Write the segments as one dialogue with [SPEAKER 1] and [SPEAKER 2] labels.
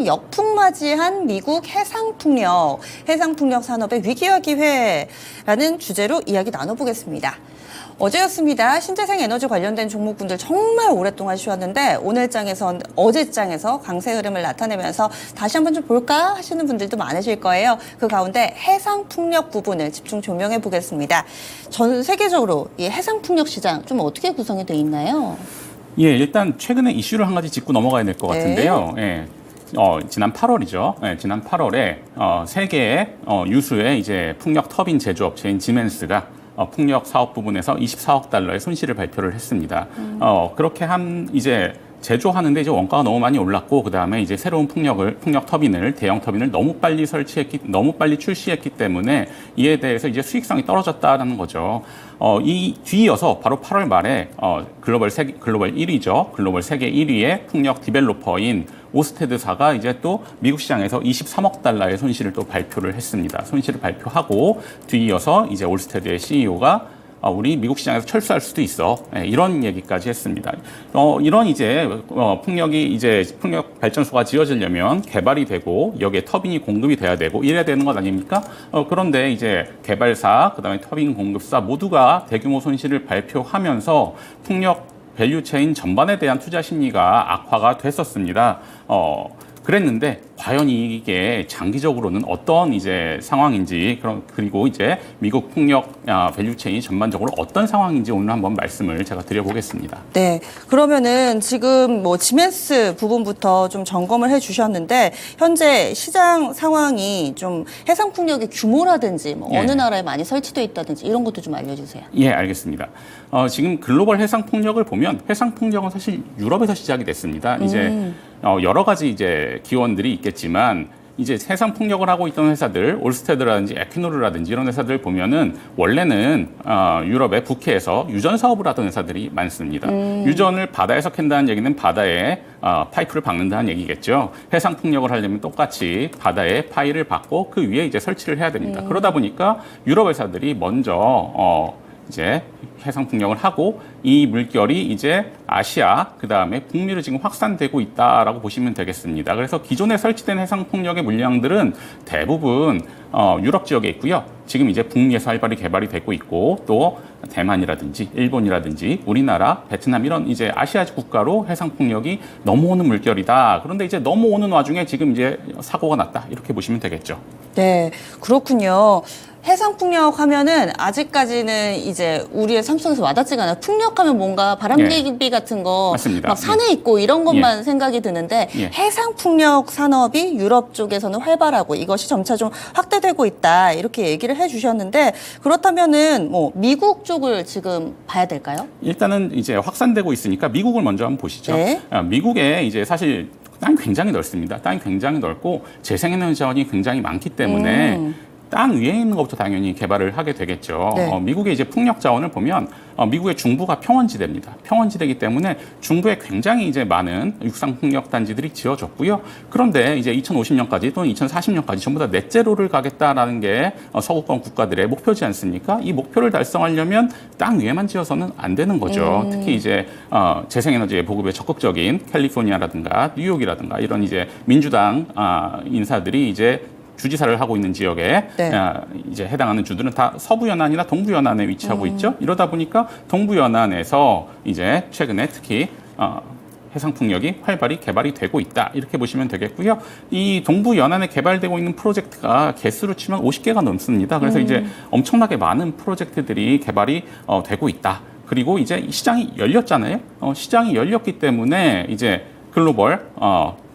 [SPEAKER 1] 역풍맞이한 미국 해상풍력, 해상풍력 산업의 위기와 기회라는 주제로 이야기 나눠보겠습니다. 어제였습니다. 신재생 에너지 관련된 종목분들 정말 오랫동안 쉬었는데 오늘 장에선 어제 장에서 강세 흐름을 나타내면서 다시 한번 좀 볼까 하시는 분들도 많으실 거예요. 그 가운데 해상풍력 부분을 집중 조명해 보겠습니다. 전 세계적으로 이 해상풍력 시장 좀 어떻게 구성이 돼 있나요?
[SPEAKER 2] 예, 일단 최근에 이슈를 한 가지 짚고 넘어가야 될 것 같은데요. 예. 지난 8월이죠. 예, 지난 8월에 세계의 유수의 이제 풍력 터빈 제조업체인 지멘스가 풍력 사업 부분에서 24억 달러의 손실을 발표를 했습니다. 그렇게 이제 제조하는데 이제 원가가 너무 많이 올랐고 그다음에 이제 새로운 풍력 터빈을 대형 터빈을 너무 빨리 출시했기 때문에 이에 대해서 이제 수익성이 떨어졌다는 거죠. 이 뒤이어서 바로 8월 말에 글로벌 1위죠. 글로벌 세계 1위의 풍력 디벨로퍼인 오스테드사가 이제 또 미국 시장에서 23억 달러의 손실을 또 발표를 했습니다. 손실을 발표하고 뒤이어서 이제 올스테드의 CEO가 우리 미국 시장에서 철수할 수도 있어. 이런 얘기까지 했습니다. 이런 이제 풍력 발전소가 지어지려면 개발이 되고 여기에 터빈이 공급이 돼야 되고 이래야 되는 것 아닙니까? 그런데 이제 개발사, 그다음에 터빈 공급사 모두가 대규모 손실을 발표하면서 풍력 밸류체인 전반에 대한 투자 심리가 악화가 됐었습니다. 그랬는데 과연 이게 장기적으로는 어떤 이제 상황인지 그리고 이제 미국 풍력 밸류체인이 전반적으로 어떤 상황인지 오늘 한번 말씀을 제가 드려보겠습니다.
[SPEAKER 1] 네, 그러면은 지금 뭐 지멘스 부분부터 좀 점검을 해주셨는데 현재 시장 상황이 좀 해상 풍력의 규모라든지 뭐 어느 나라에 많이 설치돼 있다든지 이런 것도 좀 알려주세요.
[SPEAKER 2] 예, 알겠습니다. 지금 글로벌 해상 풍력을 보면 해상 풍력은 사실 유럽에서 시작이 됐습니다. 이제 여러 가지 이제 기원들이 있겠지만 이제 해상 풍력을 하고 있던 회사들, 올스테드라든지 에퀴노르라든지 이런 회사들 보면은 원래는 유럽의 북해에서 유전 사업을 하던 회사들이 많습니다. 유전을 바다에서 캔다는 얘기는 바다에 파이프를 박는다는 얘기겠죠. 해상 풍력을 하려면 똑같이 바다에 파이를 박고 그 위에 이제 설치를 해야 됩니다. 그러다 보니까 유럽 회사들이 먼저 이제 해상 풍력을 하고 이 물결이 이제 아시아 그다음에 북미로 지금 확산되고 있다라고 보시면 되겠습니다. 그래서 기존에 설치된 해상 풍력의 물량들은 대부분 유럽 지역에 있고요. 지금 이제 북미에서 활발히 개발이 되고 있고 또 대만이라든지 일본이라든지 우리나라, 베트남 이런 이제 아시아 국가로 해상 풍력이 넘어오는 물결이다. 그런데 이제 넘어오는 와중에 지금 이제 사고가 났다. 이렇게 보시면 되겠죠.
[SPEAKER 1] 네, 그렇군요. 해상풍력 하면은 아직까지는 이제 우리의 삶 속에서 와닿지가 않아요. 풍력하면 뭔가 바람개비 같은 거
[SPEAKER 2] 맞습니다.
[SPEAKER 1] 막 산에 있고 이런 것만 생각이 드는데 해상풍력 산업이 유럽 쪽에서는 활발하고 이것이 점차 좀 확대되고 있다 이렇게 얘기를 해주셨는데 그렇다면은 뭐 미국 쪽을 지금 봐야 될까요?
[SPEAKER 2] 일단은 이제 확산되고 있으니까 미국을 먼저 한번 보시죠.
[SPEAKER 1] 네.
[SPEAKER 2] 미국에 이제 사실 땅이 굉장히 넓습니다. 땅이 굉장히 넓고 재생에너지 자원이 굉장히 많기 때문에 땅 위에 있는 것부터 당연히 개발을 하게 되겠죠.
[SPEAKER 1] 네.
[SPEAKER 2] 미국의 이제 풍력 자원을 보면 미국의 중부가 평원지대입니다. 평원지대이기 때문에 중부에 굉장히 이제 많은 육상 풍력 단지들이 지어졌고요. 그런데 이제 2050년까지 또는 2040년까지 전부 다 넷제로를 가겠다라는 게 서구권 국가들의 목표지 않습니까? 이 목표를 달성하려면 땅 위에만 지어서는 안 되는 거죠. 특히 이제 재생에너지의 보급에 적극적인 캘리포니아라든가 뉴욕이라든가 이런 이제 민주당 인사들이 이제 주지사를 하고 있는 지역에 이제 해당하는 주들은 다 서부 연안이나 동부 연안에 위치하고 있죠. 이러다 보니까 동부 연안에서 이제 최근에 특히 해상 풍력이 활발히 개발이 되고 있다. 이렇게 보시면 되겠고요. 이 동부 연안에 개발되고 있는 프로젝트가 개수로 치면 50개가 넘습니다. 그래서 이제 엄청나게 많은 프로젝트들이 개발이 되고 있다. 그리고 이제 시장이 열렸잖아요. 시장이 열렸기 때문에 이제 글로벌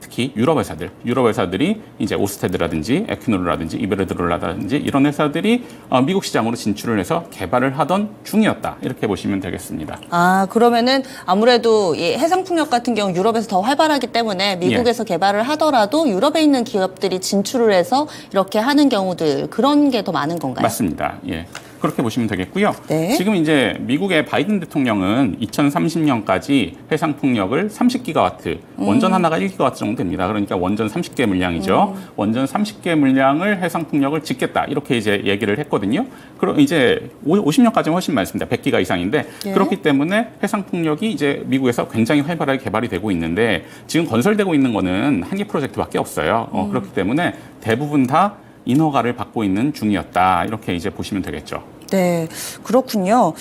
[SPEAKER 2] 특히 유럽 회사들이 이제 오스테드라든지 에퀴노르라든지 이베르드로라든지 이런 회사들이 미국 시장으로 진출을 해서 개발을 하던 중이었다. 이렇게 보시면 되겠습니다.
[SPEAKER 1] 그러면은 아무래도 이 해상풍력 같은 경우 유럽에서 더 활발하기 때문에 미국에서 개발을 하더라도 유럽에 있는 기업들이 진출을 해서 이렇게 하는 경우들 그런 게 더 많은 건가요?
[SPEAKER 2] 맞습니다. 예. 그렇게 보시면 되겠고요.
[SPEAKER 1] 네.
[SPEAKER 2] 지금 이제 미국의 바이든 대통령은 2030년까지 해상 풍력을 30기가와트, 원전 하나가 1기가와트 정도 됩니다. 그러니까 원전 30개 물량이죠. 원전 30개 물량을 해상 풍력을 짓겠다. 이렇게 이제 얘기를 했거든요. 그럼 이제 50년까지는 훨씬 많습니다. 100기가 이상인데
[SPEAKER 1] 예.
[SPEAKER 2] 그렇기 때문에 해상 풍력이 이제 미국에서 굉장히 활발하게 개발이 되고 있는데 지금 건설되고 있는 거는 한 개 프로젝트밖에 없어요. 그렇기 때문에 대부분 다 인허가를 받고 있는 중이었다. 이렇게 이제 보시면 되겠죠.
[SPEAKER 1] 네, 그렇군요.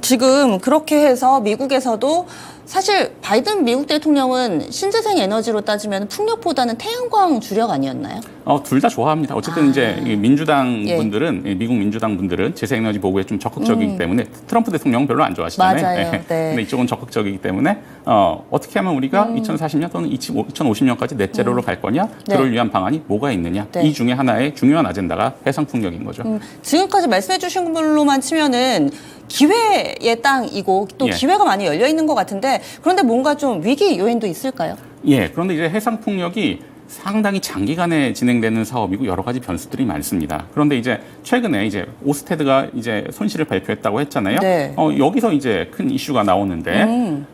[SPEAKER 1] 지금 그렇게 해서 미국에서도 사실 바이든 미국 대통령은 신재생 에너지로 따지면 풍력보다는 태양광 주력 아니었나요?
[SPEAKER 2] 둘 다 좋아합니다. 어쨌든 이제 이 민주당
[SPEAKER 1] 예.
[SPEAKER 2] 분들은 미국 민주당 분들은 재생에너지 보고에 좀 적극적이기 때문에 트럼프 대통령은 별로 안 좋아하시잖아요.
[SPEAKER 1] 맞아요. 네.
[SPEAKER 2] 근데 이쪽은 적극적이기 때문에 어떻게 하면 우리가 2040년 또는 2050년까지 넷제로로 갈 거냐?
[SPEAKER 1] 네.
[SPEAKER 2] 그럴 위한 방안이 뭐가 있느냐?
[SPEAKER 1] 네.
[SPEAKER 2] 이 중에 하나의 중요한 아젠다가 해상 풍력인 거죠.
[SPEAKER 1] 지금까지 말씀해 주신 걸로만 치면은 기회의 땅이고 또
[SPEAKER 2] 예.
[SPEAKER 1] 기회가 많이 열려 있는 것 같은데 그런데 뭔가 좀 위기 요인도 있을까요?
[SPEAKER 2] 예, 그런데 이제 해상 풍력이 상당히 장기간에 진행되는 사업이고 여러 가지 변수들이 많습니다. 그런데 이제 최근에 이제 오스테드가 이제 손실을 발표했다고 했잖아요.
[SPEAKER 1] 네.
[SPEAKER 2] 여기서 이제 큰 이슈가 나오는데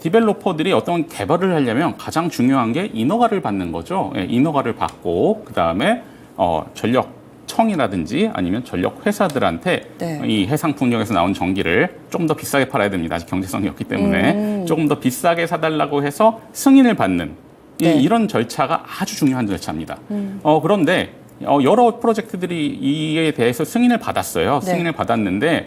[SPEAKER 2] 디벨로퍼들이 어떤 개발을 하려면 가장 중요한 게 인허가를 받는 거죠. 예, 인허가를 받고 그 다음에 전력 청이라든지 아니면 전력 회사들한테
[SPEAKER 1] 네.
[SPEAKER 2] 이 해상 풍력에서 나온 전기를 좀 더 비싸게 팔아야 됩니다. 아직 경제성이 없기 때문에 조금 더 비싸게 사달라고 해서 승인을 받는
[SPEAKER 1] 네.
[SPEAKER 2] 이런 절차가 아주 중요한 절차입니다. 그런데 여러 프로젝트들이 이에 대해서 승인을 받았어요.
[SPEAKER 1] 네.
[SPEAKER 2] 승인을 받았는데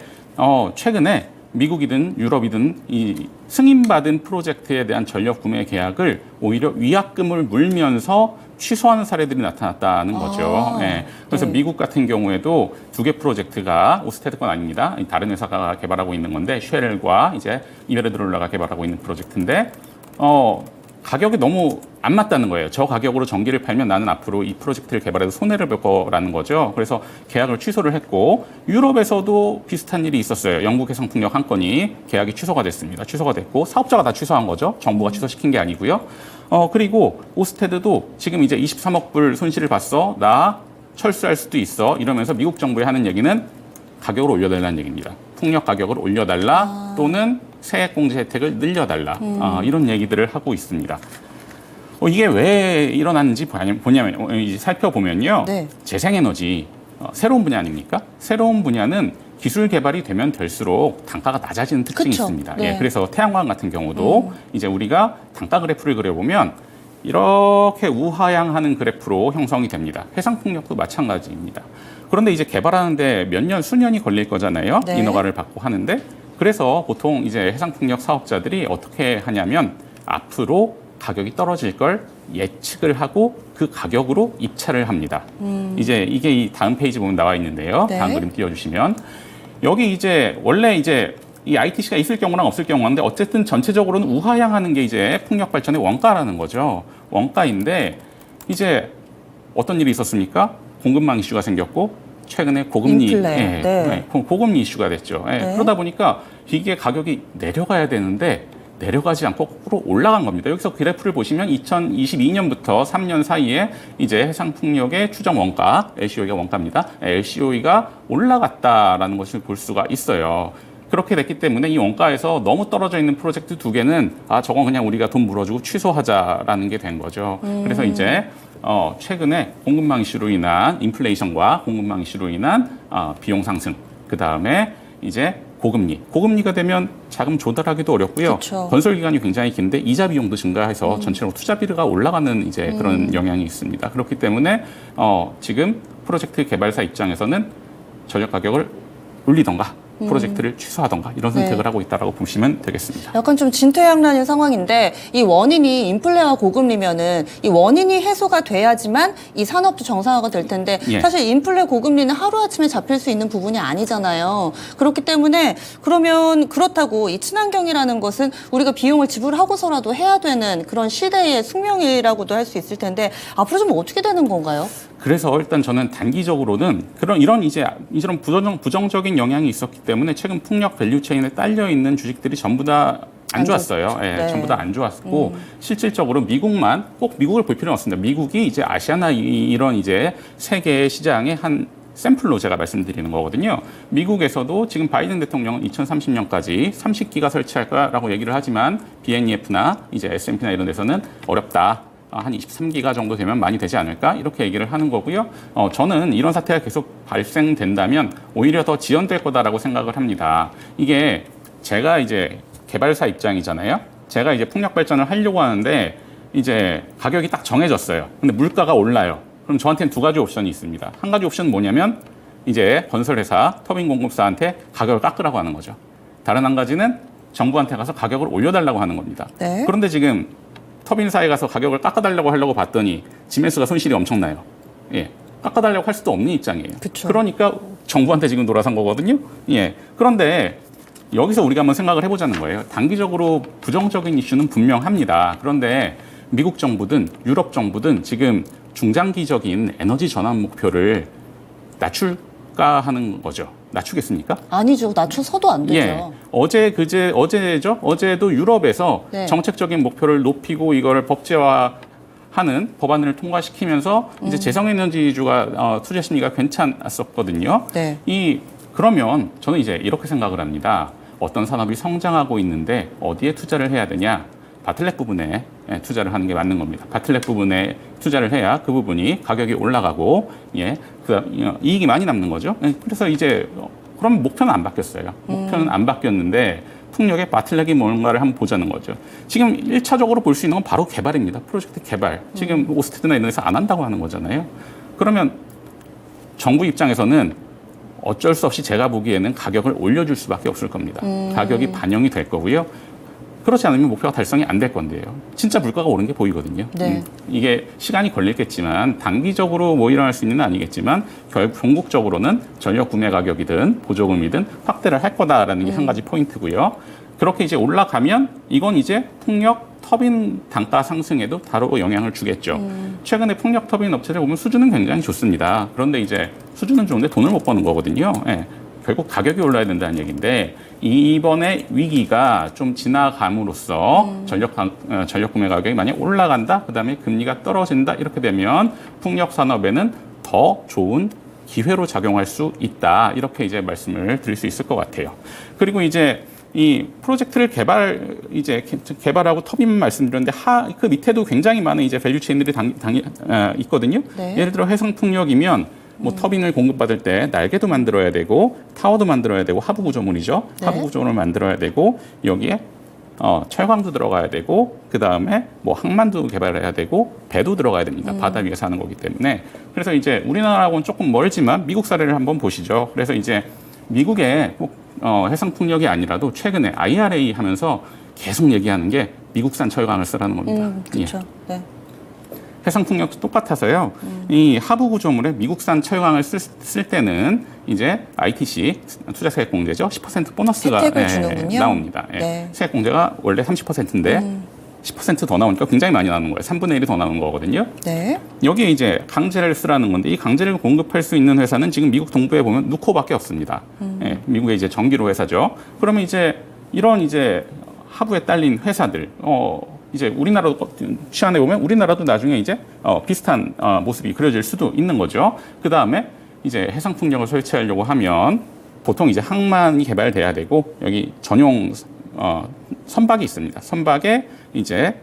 [SPEAKER 2] 최근에 미국이든 유럽이든 이 승인받은 프로젝트에 대한 전력 구매 계약을 오히려 위약금을 물면서 취소하는 사례들이 나타났다는 거죠. 예. 그래서
[SPEAKER 1] 네.
[SPEAKER 2] 미국 같은 경우에도 두 개 프로젝트가 오스테드 건 아닙니다. 다른 회사가 개발하고 있는 건데 쉘과 이제 이베르드롤라가 개발하고 있는 프로젝트인데 가격이 너무 안 맞다는 거예요. 저 가격으로 전기를 팔면 나는 앞으로 이 프로젝트를 개발해서 손해를 볼 거라는 거죠. 그래서 계약을 취소를 했고 유럽에서도 비슷한 일이 있었어요. 영국 해상풍력 한 건이 계약이 취소가 됐습니다. 취소가 됐고 사업자가 다 취소한 거죠. 정부가 취소시킨 게 아니고요. 그리고 오스테드도 지금 이제 23억 불 손실을 봤어. 나 철수할 수도 있어. 이러면서 미국 정부에 하는 얘기는 가격을 올려달라는 얘기입니다. 풍력 가격을 올려달라 또는 세액공제 혜택을 늘려달라 이런 얘기들을 하고 있습니다. 이게 왜 일어났는지 보냐면 살펴보면요.
[SPEAKER 1] 네.
[SPEAKER 2] 재생에너지 새로운 분야 아닙니까? 새로운 분야는 기술 개발이 되면 될수록 단가가 낮아지는 특징이
[SPEAKER 1] 그쵸.
[SPEAKER 2] 있습니다.
[SPEAKER 1] 네.
[SPEAKER 2] 예, 그래서 태양광 같은 경우도 이제 우리가 단가 그래프를 그려보면 이렇게 우하향하는 그래프로 형성이 됩니다. 해상풍력도 마찬가지입니다. 그런데 이제 개발하는데 몇 년, 수년이 걸릴 거잖아요.
[SPEAKER 1] 네.
[SPEAKER 2] 인허가를 받고 하는데 그래서 보통 이제 해상풍력 사업자들이 어떻게 하냐면 앞으로 가격이 떨어질 걸 예측을 하고 그 가격으로 입찰을 합니다. 이제 이게 이 다음 페이지 보면 나와 있는데요.
[SPEAKER 1] 네.
[SPEAKER 2] 다음 그림 띄워주시면 여기 이제 원래 이제 이 ITC가 있을 경우랑 없을 경우인데 어쨌든 전체적으로는 우하향하는 게 이제 풍력 발전의 원가라는 거죠. 원가인데 이제 어떤 일이 있었습니까? 공급망 이슈가 생겼고 최근에 고금리,
[SPEAKER 1] 인플레. 네.
[SPEAKER 2] 고금리 이슈가 됐죠. 예,
[SPEAKER 1] 네.
[SPEAKER 2] 그러다 보니까 이게 가격이 내려가야 되는데 내려가지 않고 거꾸로 올라간 겁니다. 여기서 그래프를 보시면 2022년부터 3년 사이에 이제 해상풍력의 추정 원가, LCOE가 원가입니다. LCOE가 올라갔다라는 것을 볼 수가 있어요. 그렇게 됐기 때문에 이 원가에서 너무 떨어져 있는 프로젝트 두 개는 저건 그냥 우리가 돈 물어주고 취소하자라는 게 된 거죠. 그래서 이제 최근에 공급망 이슈로 인한 인플레이션과 공급망 이슈로 인한 비용 상승, 그 다음에 이제 고금리가 되면 자금 조달하기도 어렵고요.
[SPEAKER 1] 그쵸.
[SPEAKER 2] 건설 기간이 굉장히 긴데 이자 비용도 증가해서 전체적으로 투자비가 올라가는 이제 그런 영향이 있습니다. 그렇기 때문에 지금 프로젝트 개발사 입장에서는 전력 가격을 올리던가 프로젝트를 취소하던가 이런 선택을
[SPEAKER 1] 네.
[SPEAKER 2] 하고 있다라고 보시면 되겠습니다.
[SPEAKER 1] 약간 좀 진퇴양난인 상황인데 이 원인이 인플레와 고금리면은 이 원인이 해소가 돼야지만 이 산업도 정상화가 될 텐데
[SPEAKER 2] 예.
[SPEAKER 1] 사실 인플레 고금리는 하루아침에 잡힐 수 있는 부분이 아니잖아요. 그렇기 때문에 그러면 그렇다고 이 친환경이라는 것은 우리가 비용을 지불하고서라도 해야 되는 그런 시대의 숙명이라고도 할 수 있을 텐데 앞으로 좀 어떻게 되는 건가요?
[SPEAKER 2] 그래서 일단 저는 단기적으로는 이런 부정적인 영향이 있었기 때문에 최근 풍력 밸류체인에 딸려 있는 주식들이 전부 다 안 좋았어요. 예,
[SPEAKER 1] 네.
[SPEAKER 2] 전부 다 안 좋았고 실질적으로 미국만 꼭 미국을 볼 필요는 없습니다. 미국이 이제 아시아나 이런 이제 세계 시장의 한 샘플로 제가 말씀드리는 거거든요. 미국에서도 지금 바이든 대통령은 2030년까지 30기가 설치할까라고 얘기를 하지만 BNEF나 이제 S&P나 이런 데서는 어렵다. 한 23기가 정도 되면 많이 되지 않을까? 이렇게 얘기를 하는 거고요. 저는 이런 사태가 계속 발생된다면 오히려 더 지연될 거다라고 생각을 합니다. 이게 제가 이제 개발사 입장이잖아요. 제가 이제 풍력 발전을 하려고 하는데 이제 가격이 딱 정해졌어요. 근데 물가가 올라요. 그럼 저한테는 두 가지 옵션이 있습니다. 한 가지 옵션은 뭐냐면 이제 건설회사, 터빈 공급사한테 가격을 깎으라고 하는 거죠. 다른 한 가지는 정부한테 가서 가격을 올려달라고 하는 겁니다.
[SPEAKER 1] 네.
[SPEAKER 2] 그런데 지금 터빈사에 가서 가격을 깎아달라고 하려고 봤더니 지멘스가 손실이 엄청나요. 예, 깎아달라고 할 수도 없는 입장이에요.
[SPEAKER 1] 그쵸.
[SPEAKER 2] 그러니까 정부한테 지금 돌아선 거거든요. 예, 그런데 여기서 우리가 한번 생각을 해보자는 거예요. 단기적으로 부정적인 이슈는 분명합니다. 그런데 미국 정부든 유럽 정부든 지금 중장기적인 에너지 전환 목표를 낮출까 하는 거죠. 낮추겠습니까?
[SPEAKER 1] 아니죠. 낮춰서도 안 되죠.
[SPEAKER 2] 예. 어제죠? 어제도 유럽에서
[SPEAKER 1] 네.
[SPEAKER 2] 정책적인 목표를 높이고 이거를 법제화하는 법안을 통과시키면서 이제 재생에너지주가 투자 심리가 괜찮았었거든요.
[SPEAKER 1] 네.
[SPEAKER 2] 그러면 저는 이제 이렇게 생각을 합니다. 어떤 산업이 성장하고 있는데 어디에 투자를 해야 되냐? 바틀렉 부분에 투자를 하는 게 맞는 겁니다. 바틀렉 부분에 투자를 해야 그 부분이 가격이 올라가고, 이익이 많이 남는 거죠. 그래서 이제 그럼 목표는 안 바뀌었어요. 목표는 안 바뀌었는데 풍력의 바틀렉이 뭔가를 한번 보자는 거죠. 지금 1차적으로 볼 수 있는 건 바로 개발입니다. 프로젝트 개발. 지금 오스테드나 이런 데서 안 한다고 하는 거잖아요. 그러면 정부 입장에서는 어쩔 수 없이 제가 보기에는 가격을 올려줄 수밖에 없을 겁니다. 가격이 반영이 될 거고요. 그렇지 않으면 목표가 달성이 안 될 건데요. 진짜 물가가 오른 게 보이거든요.
[SPEAKER 1] 네.
[SPEAKER 2] 이게 시간이 걸리겠지만 단기적으로 뭐 일어날 수 있는 건 아니겠지만 결국 궁극적으로는 전력 구매 가격이든 보조금이든 확대를 할 거다라는 게 한 가지 포인트고요. 그렇게 이제 올라가면 이건 이제 풍력 터빈 단가 상승에도 바로 영향을 주겠죠. 최근에 풍력 터빈 업체들 보면 수주는 굉장히 좋습니다. 그런데 이제 수주는 좋은데 돈을 못 버는 거거든요. 예. 결국 가격이 올라야 된다는 얘기인데 이번에 위기가 좀 지나감으로써 전력 구매 가격이 만약 올라간다, 그다음에 금리가 떨어진다 이렇게 되면 풍력 산업에는 더 좋은 기회로 작용할 수 있다 이렇게 이제 말씀을 드릴 수 있을 것 같아요. 그리고 이제 이 프로젝트를 개발하고 터빈만 말씀드렸는데 그 밑에도 굉장히 많은 이제 밸류 체인들이 있거든요.
[SPEAKER 1] 네.
[SPEAKER 2] 예를 들어 해상 풍력이면 뭐 터빈을 공급받을 때 날개도 만들어야 되고 타워도 만들어야 되고 하부 구조물이죠.
[SPEAKER 1] 네.
[SPEAKER 2] 하부 구조물을 만들어야 되고 여기에 철광도 들어가야 되고 그 다음에 뭐 항만도 개발해야 되고 배도 들어가야 됩니다. 바다 위에 사는 거기 때문에. 그래서 이제 우리나라하고는 조금 멀지만 미국 사례를 한번 보시죠. 그래서 이제 미국의 해상 풍력이 아니라도 최근에 IRA 하면서 계속 얘기하는 게 미국산 철강을 쓰라는 겁니다.
[SPEAKER 1] 그렇죠.
[SPEAKER 2] 예.
[SPEAKER 1] 네.
[SPEAKER 2] 해상 풍력도 똑같아서요. 이 하부 구조물에 미국산 철강을 쓸 때는 이제 ITC 투자 세액 공제죠. 10% 보너스가
[SPEAKER 1] 혜택을 주는군요.
[SPEAKER 2] 나옵니다. 예.
[SPEAKER 1] 네.
[SPEAKER 2] 세액 공제가 원래 30%인데 10% 더 나오니까 굉장히 많이 나오는 거예요. 3분의 1이 더 나오는 거거든요.
[SPEAKER 1] 네.
[SPEAKER 2] 여기에 이제 강제를 쓰라는 건데 이 강제를 공급할 수 있는 회사는 지금 미국 동부에 보면 누코밖에 없습니다. 예, 미국의 이제 전기로 회사죠. 그러면 이제 이런 이제 하부에 딸린 회사들, 이제 우리나라도 취안해 보면 우리나라도 나중에 이제 비슷한 모습이 그려질 수도 있는 거죠. 그 다음에 이제 해상 풍력을 설치하려고 하면 보통 이제 항만이 개발돼야 되고 여기 전용 선박이 있습니다. 선박에 이제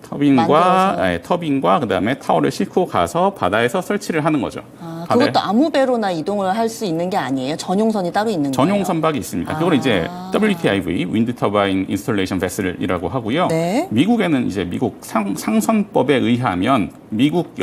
[SPEAKER 2] 터빈과 그다음에 타워를 싣고 가서 바다에서 설치를 하는 거죠.
[SPEAKER 1] 아, 그것도 아무 배로나 이동을 할 수 있는 게 아니에요? 전용선이 따로 있는 거예요?
[SPEAKER 2] 전용 선박이 있습니다. 그걸 이제 WTIV, 윈드 터바인 인스톨레이션 베슬이라고 하고요.
[SPEAKER 1] 네.
[SPEAKER 2] 미국에는 이제 미국 상선법에 의하면 미국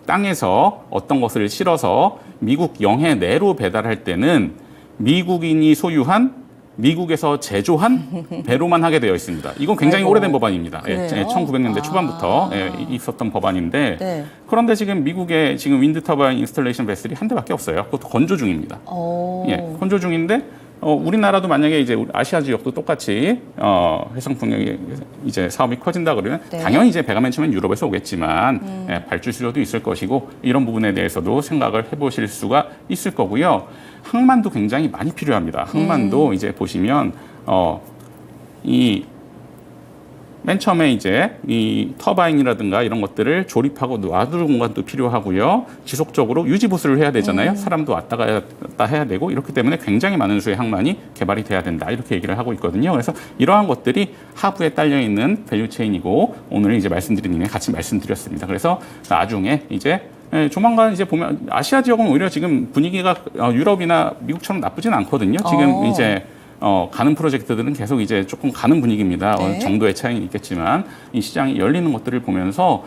[SPEAKER 2] 땅에서 어떤 것을 실어서 미국 영해 내로 배달할 때는 미국인이 소유한 미국에서 제조한 배로만 하게 되어 있습니다. 이건 굉장히
[SPEAKER 1] 아이고.
[SPEAKER 2] 오래된 법안입니다.
[SPEAKER 1] 그래요?
[SPEAKER 2] 1900년대 초반부터 있었던 법안인데
[SPEAKER 1] 네.
[SPEAKER 2] 그런데 지금 미국에 지금 윈드 터바인 인스톨레이션 베슬이 한 대밖에 없어요. 그것도 건조 중입니다. 건조 중인데 우리나라도 만약에 이제 아시아 지역도 똑같이 해상 풍력이 이제 사업이 커진다 그러면
[SPEAKER 1] 네.
[SPEAKER 2] 당연히 이제 배가 맨 처음엔 유럽에서 오겠지만 발주 수요도 있을 것이고 이런 부분에 대해서도 생각을 해보실 수가 있을 거고요. 항만도 굉장히 많이 필요합니다. 항만도 이제 보시면 맨 처음에 이제 이 터바인이라든가 이런 것들을 조립하고 놔둘 공간도 필요하고요. 지속적으로 유지 보수를 해야 되잖아요. 사람도 왔다 갔다 해야 되고 이렇기 때문에 굉장히 많은 수의 항만이 개발이 돼야 된다. 이렇게 얘기를 하고 있거든요. 그래서 이러한 것들이 하부에 딸려 있는 밸류체인이고 오늘 이제 말씀드린 일에 같이 말씀드렸습니다. 그래서 나중에 이제 조만간 이제 보면 아시아 지역은 오히려 지금 분위기가 유럽이나 미국처럼 나쁘진 않거든요. 지금 이제 가는 프로젝트들은 계속 이제 조금 가는 분위기입니다.
[SPEAKER 1] 네.
[SPEAKER 2] 어느 정도의 차이는 있겠지만 이 시장이 열리는 것들을 보면서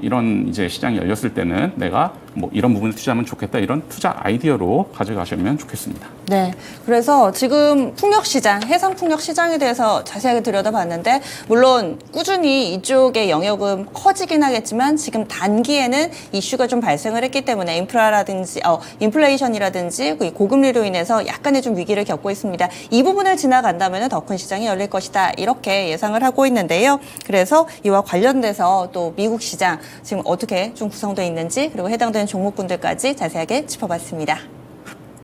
[SPEAKER 2] 이런 이제 시장이 열렸을 때는 내가 뭐 이런 부분에 투자하면 좋겠다 이런 투자 아이디어로 가져가시면 좋겠습니다.
[SPEAKER 1] 네. 그래서 지금 풍력시장, 해상풍력시장에 대해서 자세하게 들여다봤는데 물론 꾸준히 이쪽의 영역은 커지긴 하겠지만 지금 단기에는 이슈가 좀 발생을 했기 때문에 인프라라든지 인플레이션이라든지 고금리로 인해서 약간의 좀 위기를 겪고 있습니다. 이 부분을 지나간다면 더 큰 시장이 열릴 것이다. 이렇게 예상을 하고 있는데요. 그래서 이와 관련돼서 또 미국 시장 지금 어떻게 좀 구성되어 있는지 그리고 해당되는 종목군들까지 자세하게 짚어봤습니다.